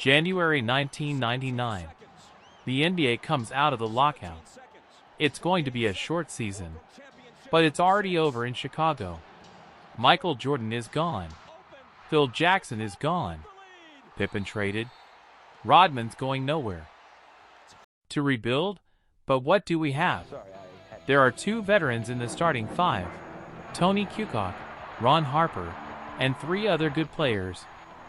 January 1999. The NBA comes out of the lockout. It's going to be a short season, but it's already over in Chicago. Michael Jordan is gone. Phil Jackson is gone. Pippen traded. Rodman's going nowhere. To rebuild? But what do we have? There are two veterans in the starting five, Tony Kukoc, Ron Harper, and three other good players,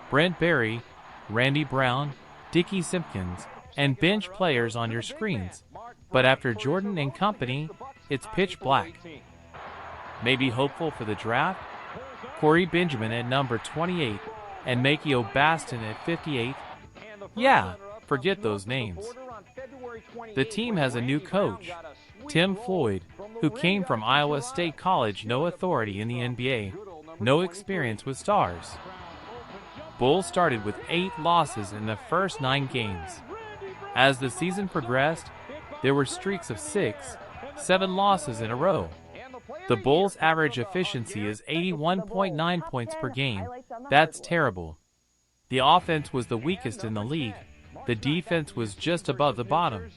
Brent Barry, Randy Brown, Dickie Simpkins, and bench players on your screens. But after Jordan and company, it's pitch black. Maybe hopeful for the draft? Corey Benjamin at number 28 and Makio Baston at 58? Yeah, forget those names. The team has a new coach, Tim Floyd, who came from Iowa State College. No authority in the NBA, no experience with stars. Bulls started with 8 losses in the first 9 games. As the season progressed, there were streaks of 6, 7 losses in a row. The Bulls' average efficiency is 81.9 points per game. That's terrible. The offense was the weakest in the league. The defense was just above the bottom.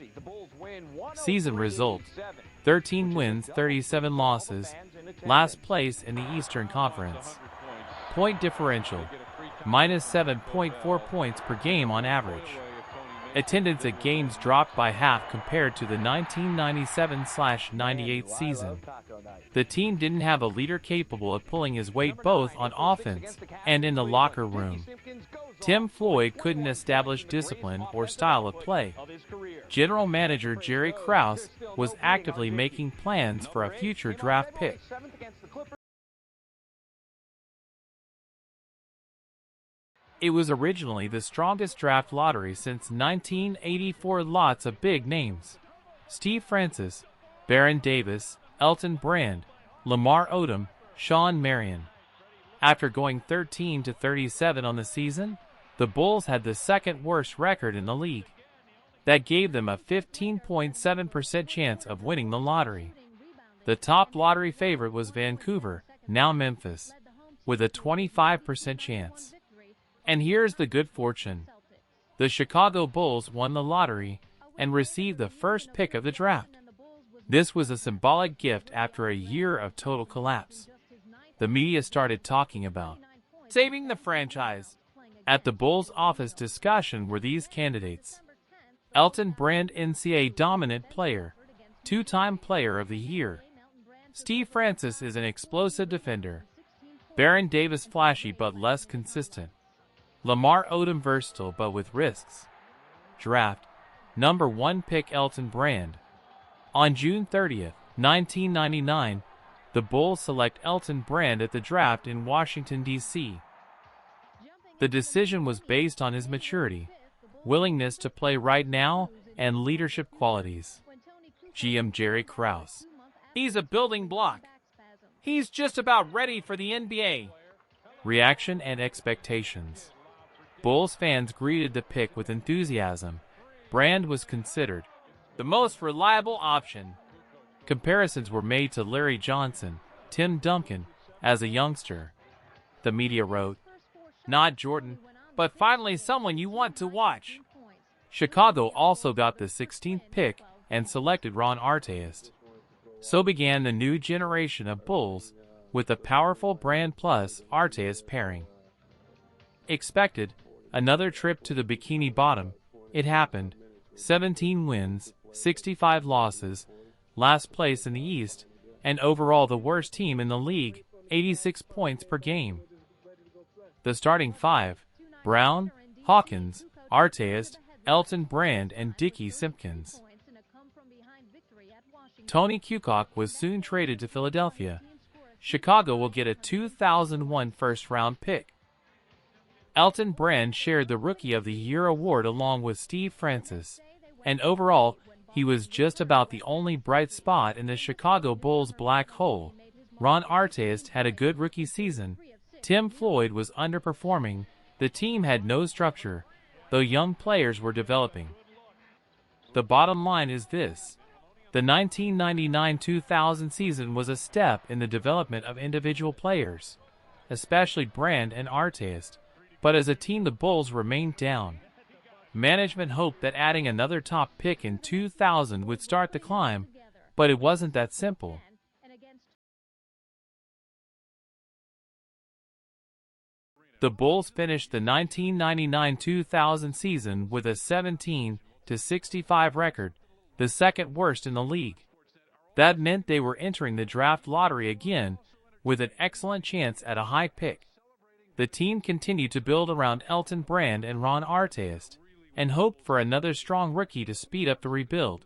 Season result: 13 wins, 37 losses. Last place in the Eastern Conference. Point differential: minus 7.4 points per game on average. Attendance at games dropped by half compared to the 1997-98 season. The team didn't have a leader capable of pulling his weight both on offense and in the locker room. Tim Floyd couldn't establish discipline or style of play. General manager Jerry Krause was actively making plans for a future draft pick. It was originally the strongest draft lottery since 1984. Lots of big names: Steve Francis, Baron Davis, Elton Brand, Lamar Odom, Shawn Marion. After going 13-37 on the season, the Bulls had the second worst record in the league. That gave them a 15.7% chance of winning the lottery. The top lottery favorite was Vancouver, now Memphis, with a 25% chance. And here's the good fortune: the Chicago Bulls won the lottery and received the first pick of the draft. This was a symbolic gift after a year of total collapse. The media started talking about saving the franchise. At the Bulls' office discussion were these candidates: Elton Brand, NCAA dominant player, 2-time player of the year. Steve Francis is an explosive defender. Baron Davis, flashy but less consistent. Lamar Odom, versatile but with risks. Draft: number 1 pick Elton Brand. On June 30th, 1999, the Bulls select Elton Brand at the draft in Washington, D.C. The decision was based on his maturity, willingness to play right now, and leadership qualities. GM Jerry Krause: he's a building block. He's just about ready for the NBA. Reaction and expectations. Bulls fans greeted the pick with enthusiasm. Brand was considered the most reliable option. Comparisons were made to Larry Johnson, Tim Duncan, as a youngster. The media wrote, "Not Jordan, but finally someone you want to watch." Chicago also got the 16th pick and selected Ron Artest. So began the new generation of Bulls with the powerful Brand plus Artest pairing. Expected: another trip to the Bikini Bottom. It happened: 17 wins, 65 losses, last place in the East, and overall the worst team in the league, 86 points per game. The starting five: Brown, Hawkins, Artest, Elton Brand, and Dickie Simpkins. Tony Kukoc was soon traded to Philadelphia. Chicago will get a 2001 first-round pick. Elton Brand shared the Rookie of the Year award along with Steve Francis, and overall, he was just about the only bright spot in the Chicago Bulls' black hole. Ron Artest had a good rookie season. Tim Floyd was underperforming. The team had no structure, though young players were developing. The bottom line is this: the 1999-2000 season was a step in the development of individual players, especially Brand and Artest. But as a team, the Bulls remained down. Management hoped that adding another top pick in 2000 would start the climb, but it wasn't that simple. The Bulls finished the 1999-2000 season with a 17-65 record, the second worst in the league. That meant they were entering the draft lottery again, with an excellent chance at a high pick. The team continued to build around Elton Brand and Ron Artest, and hoped for another strong rookie to speed up the rebuild.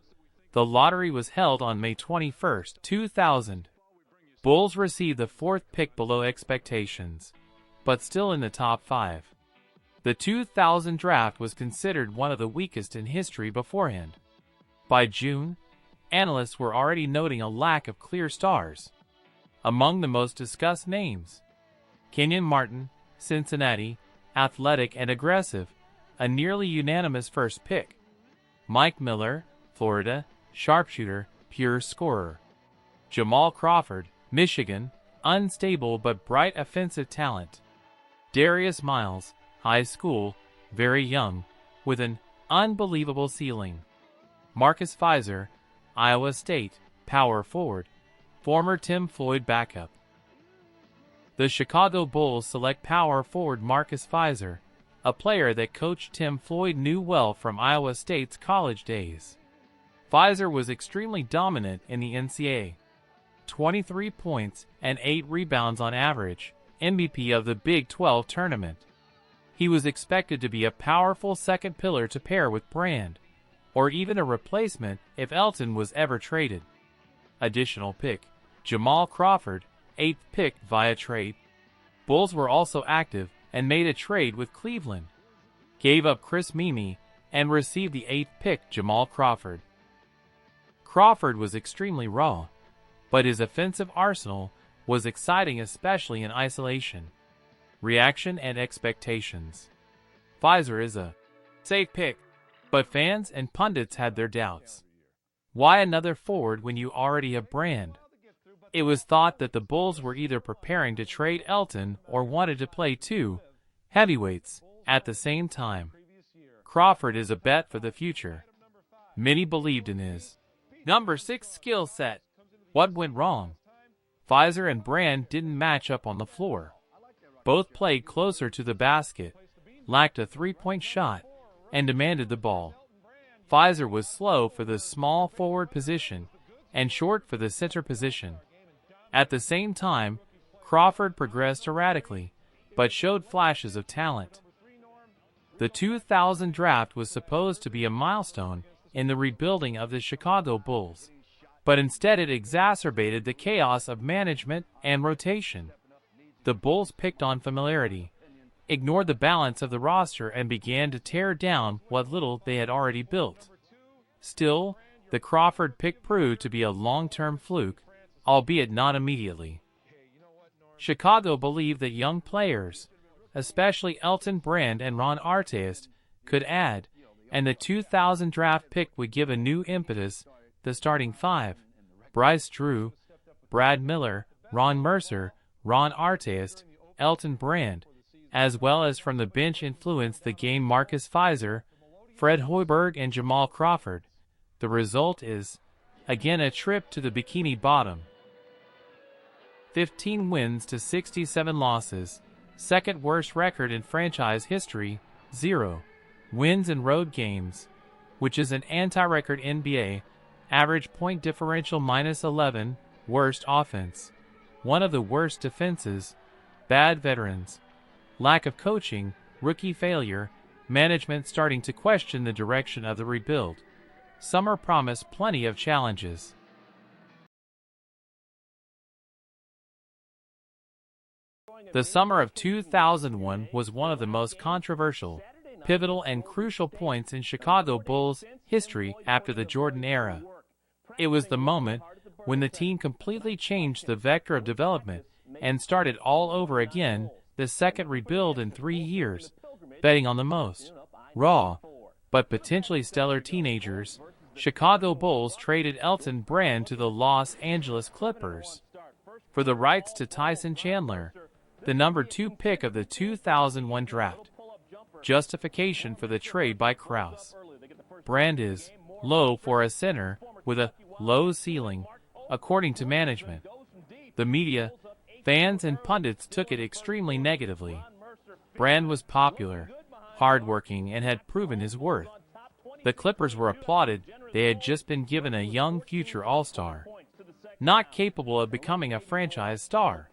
The lottery was held on May 21, 2000. Bulls received the fourth pick below expectations, but still in the top 5. The 2000 draft was considered one of the weakest in history beforehand. By June, analysts were already noting a lack of clear stars. Among the most discussed names: Kenyon Martin, Cincinnati, athletic and aggressive, a nearly unanimous first pick. Mike Miller, Florida, sharpshooter, pure scorer. Jamal Crawford, Michigan, unstable but bright offensive talent. Darius Miles, high school, very young, with an unbelievable ceiling. Marcus Fizer, Iowa State, power forward, former Tim Floyd backup. The Chicago Bulls select power forward Marcus Fizer, a player that Coach Tim Floyd knew well from Iowa State's college days. Fizer was extremely dominant in the NCAA. 23 points and 8 rebounds on average, MVP of the Big 12 tournament. He was expected to be a powerful second pillar to pair with Brand, or even a replacement if Elton was ever traded. Additional pick: Jamal Crawford, 8th pick via trade. Bulls were also active and made a trade with Cleveland. Gave up Chris Mimi and received the 8th pick Jamal Crawford. Crawford was extremely raw, but his offensive arsenal was exciting, especially in isolation. Reaction and expectations: Fizer is a safe pick, but fans and pundits had their doubts. Why another forward when you already have Brand? It was thought that the Bulls were either preparing to trade Elton or wanted to play two heavyweights at the same time. Crawford is a bet for the future. Many believed in his number 6 skill set. What went wrong? Fizer and Brand didn't match up on the floor. Both played closer to the basket, lacked a three-point shot, and demanded the ball. Fizer was slow for the small forward position and short for the center position. At the same time, Crawford progressed erratically, but showed flashes of talent. The 2000 draft was supposed to be a milestone in the rebuilding of the Chicago Bulls, but instead it exacerbated the chaos of management and rotation. The Bulls picked on familiarity, ignored the balance of the roster, and began to tear down what little they had already built. Still, the Crawford pick proved to be a long-term fluke, albeit not immediately. Chicago believed that young players, especially Elton Brand and Ron Artest, could add, and the 2000 draft pick would give a new impetus. The starting 5: Bryce Drew, Brad Miller, Ron Mercer, Ron Artest, Elton Brand, as well as from the bench influenced the game Marcus Fizer, Fred Hoiberg, and Jamal Crawford. The result is, again, a trip to the Bikini Bottom. 15 wins to 67 losses, second worst record in franchise history. 0 wins in road games, which is an anti-record NBA. Average point differential -11, worst offense, one of the worst defenses, bad veterans, lack of coaching, rookie failure, management starting to question the direction of the rebuild. Summer promised plenty of challenges. The summer of 2001 was one of the most controversial, pivotal, and crucial points in Chicago Bulls history after the Jordan era. It was the moment when the team completely changed the vector of development and started all over again, the second rebuild in 3 years, betting on the most raw but potentially stellar teenagers. Chicago Bulls traded Elton Brand to the Los Angeles Clippers for the rights to Tyson Chandler, the number 2 pick of the 2001 draft. Justification for the trade by Krause. Brand is low for a center with a low ceiling, according to management. The media, fans, and pundits took it extremely negatively. Brand was popular, hardworking, and had proven his worth. The Clippers were applauded. They had just been given a young future all-star, not capable of becoming a franchise star.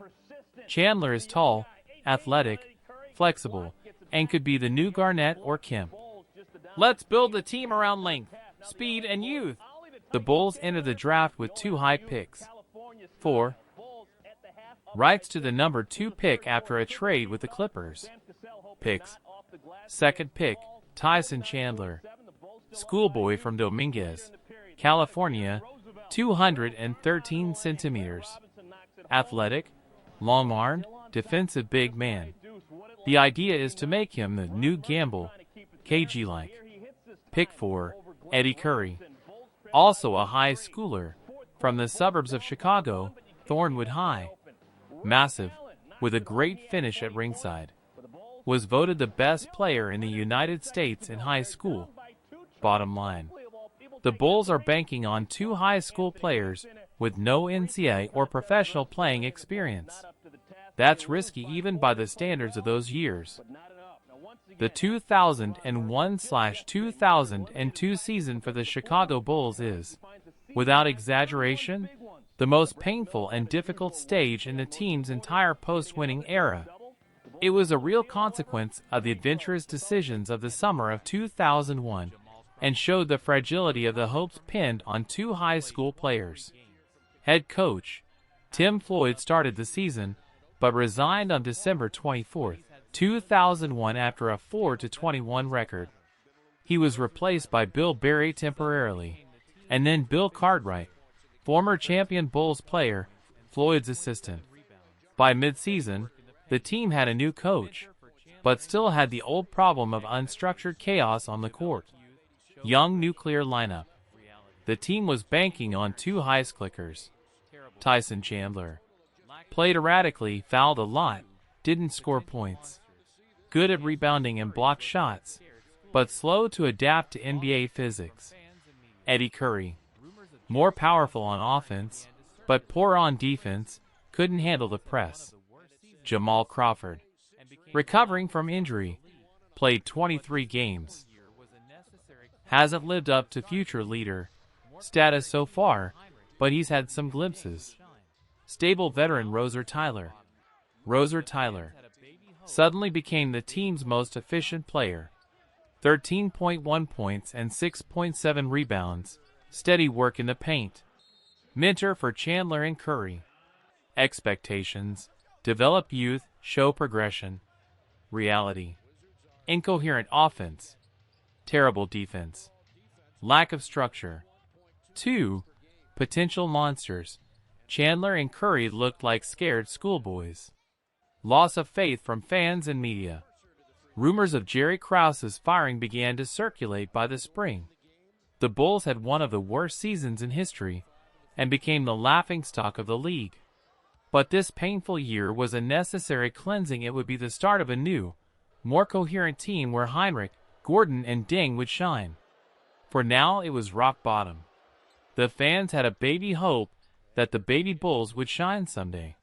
Chandler is tall, athletic, flexible, and could be the new Garnett or Kemp. Let's build the team around length, speed, and youth. The Bulls entered the draft with 2 high picks. 4. Rights to the number 2 pick after a trade with the Clippers. Picks. Second pick, Tyson Chandler. Schoolboy from Dominguez, California, 213 centimeters. Athletic, long-armed, defensive big man. The idea is to make him the new Gamble, KG-like. Pick 4, Eddie Curry. Also a high schooler, from the suburbs of Chicago, Thornwood High. Massive, with a great finish at ringside. Was voted the best player in the United States in high school. Bottom line. The Bulls are banking on 2 high school players with no NCAA or professional playing experience. That's risky even by the standards of those years. The 2001/2002 season for the Chicago Bulls is, without exaggeration, the most painful and difficult stage in the team's entire post-winning era. It was a real consequence of the adventurous decisions of the summer of 2001 and showed the fragility of the hopes pinned on 2 high school players. Head coach Tim Floyd started the season, but resigned on December 24, 2001 after a 4-21 record. He was replaced by Bill Berry temporarily, and then Bill Cartwright, former champion Bulls player, Floyd's assistant. By mid-season, the team had a new coach, but still had the old problem of unstructured chaos on the court. Young nuclear lineup. The team was banking on 2 high clickers. Tyson Chandler. Played erratically, fouled a lot, didn't score points. Good at rebounding and block shots, but slow to adapt to NBA physics. Eddie Curry. More powerful on offense, but poor on defense, couldn't handle the press. Jamal Crawford. Recovering from injury, played 23 games. Hasn't lived up to future leader status so far, but he's had some glimpses. Stable veteran Roser Tyler. Roser Tyler suddenly became the team's most efficient player. 13.1 points and 6.7 rebounds. Steady work in the paint. Mentor for Chandler and Curry. Expectations. Develop youth, show progression. Reality. Incoherent offense. Terrible defense. Lack of structure. 2. Potential monsters. Chandler and Curry looked like scared schoolboys. Loss of faith from fans and media. Rumors of Jerry Krause's firing began to circulate by the spring. The Bulls had one of the worst seasons in history and became the laughingstock of the league. But this painful year was a necessary cleansing. It would be the start of a new, more coherent team where Heinrich, Gordon, and Deng would shine. For now, it was rock bottom. The fans had a baby hope that the baby Bulls would shine someday.